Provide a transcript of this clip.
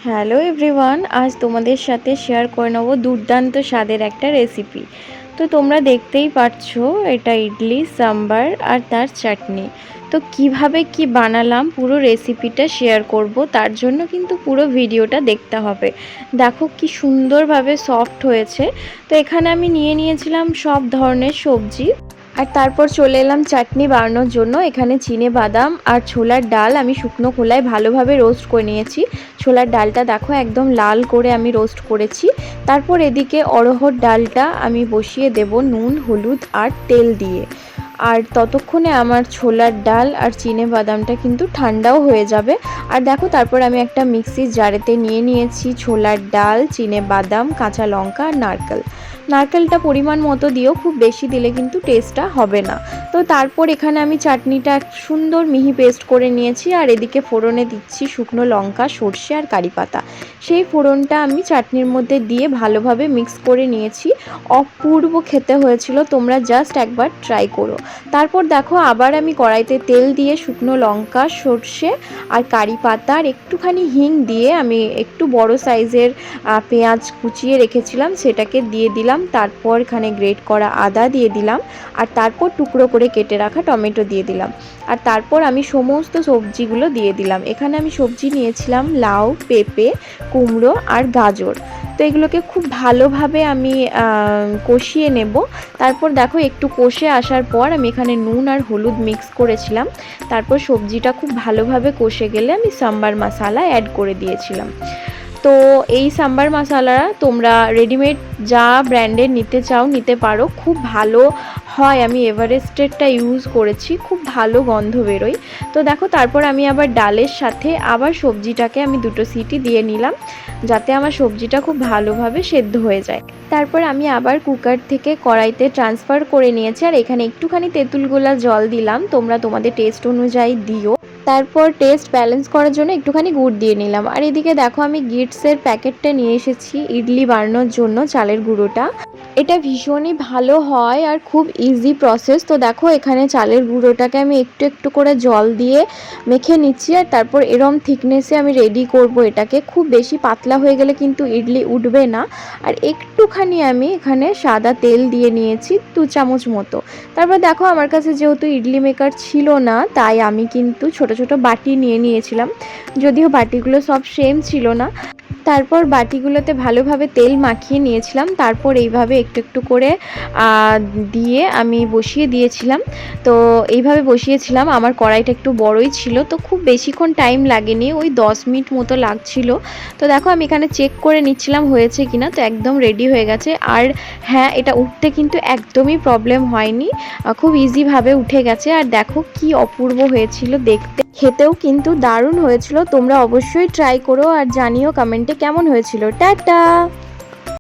Hello everyone, আজ তোমাদের সাথে শেয়ার করে নেব দুর্দান্ত স্বাদের একটা রেসিপি। তো তোমরা দেখতেই পাচ্ছ, এটা ইডলি সাম্বার আর তার চাটনি। তো কিভাবে কি বানালাম পুরো রেসিপিটা শেয়ার করব, তার জন্য কিন্তু পুরো ভিডিওটা দেখতে হবে। দেখো কি সুন্দরভাবে সফট হয়েছে। তো এখানে আমি নিয়ে নিয়েছিলাম সব ধরনের সবজি, আর তারপর চলে এলাম চাটনি বানানোর জন্য। এখানে বাদাম আর ছোলার ডাল আমি শুকনো খোলায় ভালোভাবে রোস্ট করে নিয়েছি। ছোলার ডালটা দেখো একদম লাল করে আমি রোস্ট করেছি। তারপর এদিকে অড়হর ডালটা আমি বসিয়ে দেব নুন, হলুদ আর তেল দিয়ে। আর ততক্ষণে আমার ছোলার ডাল আর বাদামটা কিন্তু ঠান্ডাও হয়ে যাবে। আর দেখো তারপর আমি একটা মিক্সির জারেতে নিয়ে নিয়েছি ছোলার ডাল, বাদাম, কাঁচা লঙ্কা আর নারকেলটা পরিমাণ মতো দিও, খুব বেশি দিলে কিন্তু টেস্টটা হবে না। তো তারপর এখানে আমি চাটনিটা সুন্দর মিহি পেস্ট করে নিয়েছি। আর এদিকে ফোড়নে দিচ্ছি শুকনো লঙ্কা, সর্ষে আর কারি পাতা। সেই ফোড়নটা আমি চাটনির মধ্যে দিয়ে ভালোভাবে মিক্স করে নিয়েছি। অপূর্ব খেতে হয়েছিল, তোমরা জাস্ট একবার ট্রাই করো। তারপর দেখো আবার আমি কড়াইতে তেল দিয়ে শুকনো লঙ্কা, সর্ষে আর কারি পাতা আর একটুখানি হিং দিয়ে আমি একটু বড় সাইজের পেঁয়াজ কুচিয়ে রেখেছিলাম, সেটাকে দিয়ে দিলাম। তারপর এখানে গ্রেট করা আদা দিয়ে দিলাম, আর তারপর টুকরো করে কেটে রাখা টমেটো দিয়ে দিলাম। আর তারপর আমি সমস্ত সবজিগুলো দিয়ে দিলাম। এখানে আমি সবজি নিয়েছিলাম লাউ, পেঁপে, কুমড়ো আর গাজর। তো এগুলোকে খুব ভালোভাবে আমি কষিয়ে নেব। তারপর দেখো একটু কষে আসার পর আমি এখানে নুন আর হলুদ মিক্স করেছিলাম। তারপর সবজিটা খুব ভালোভাবে কষে গেলে আমি সাম্বার মশলা অ্যাড করে দিয়েছিলাম। তো এই সাম্বার মশলা তোমরা রেডিমেড যা ব্র্যান্ডের নিতে চাও নিতে পারো, খুব ভালো হয়। আমি এভারেস্টেরটা ইউজ করেছি, খুব ভালো গন্ধ বেরোয়। তো দেখো তারপর আমি আবার ডালের সাথে আবার সবজিটাকে আমি 2টো সিটি দিয়ে নিলাম, যাতে আমার সবজিটা খুব ভালোভাবে সেদ্ধ হয়ে যায়। তারপর আমি আবার কুকার থেকে কড়াইতে ট্রান্সফার করে নিয়েছি। আর এখানে একটুখানি তেঁতুল গোলা জল দিলাম, তোমরা তোমাদের টেস্ট অনুযায়ী দিও। তারপর টেস্ট ব্যালেন্স করার জন্য একটুখানি গুড় দিয়ে নিলাম। আর এদিকে দেখো আমি গিটসের প্যাকেটটা নিয়ে এসেছি ইডলি বানানোর জন্য, চালের গুঁড়োটা। এটা ভীষণই ভালো হয় আর খুব ইজি প্রসেস। তো দেখো এখানে চালের গুঁড়োটাকে আমি একটু একটু করে জল দিয়ে মেখে নিচ্ছি। আর তারপর এরম থিকনেসে আমি রেডি করব এটাকে। খুব বেশি পাতলা হয়ে গেলে কিন্তু ইডলি উঠবে না। আর একটুখানি আমি এখানে সাদা তেল দিয়ে নিয়েছি 2 চামচ মতো। তারপর দেখো আমার কাছে যেহেতু ইডলি মেকার ছিল না, তাই আমি কিন্তু ছোট ছোট বাটি নিয়ে নিয়েছিলাম, যদিও বাটিগুলো সব সেম ছিল না। তারপর বাটিগুলোতে ভালোভাবে তেল মাখিয়ে নিয়েছিলাম। তারপর এইভাবে একটু একটু করে দিয়ে আমি বসিয়ে দিয়েছিলাম। তো এইভাবে বসিয়েছিলাম। আমার কড়াইটা একটু বড়ই ছিল, তো খুব বেশিক্ষণ টাইম লাগেনি, ওই 10 মিনিট মতো লাগছিল। তো দেখো আমি এখানে চেক করে নিচ্ছিলাম হয়েছে কিনা। তো একদম রেডি হয়ে গেছে। আর হ্যাঁ, এটা উঠতে কিন্তু একদমই প্রবলেম হয়নি, খুব ইজিভাবে উঠে গেছে। আর দেখো কি অপূর্ব হয়েছিল দেখতে, খেতেও কিন্তু দারুণ হয়েছিল। তোমরা অবশ্যই ট্রাই করো আর জানিও কমেন্টে কেমন হয়েছিল। টাটা।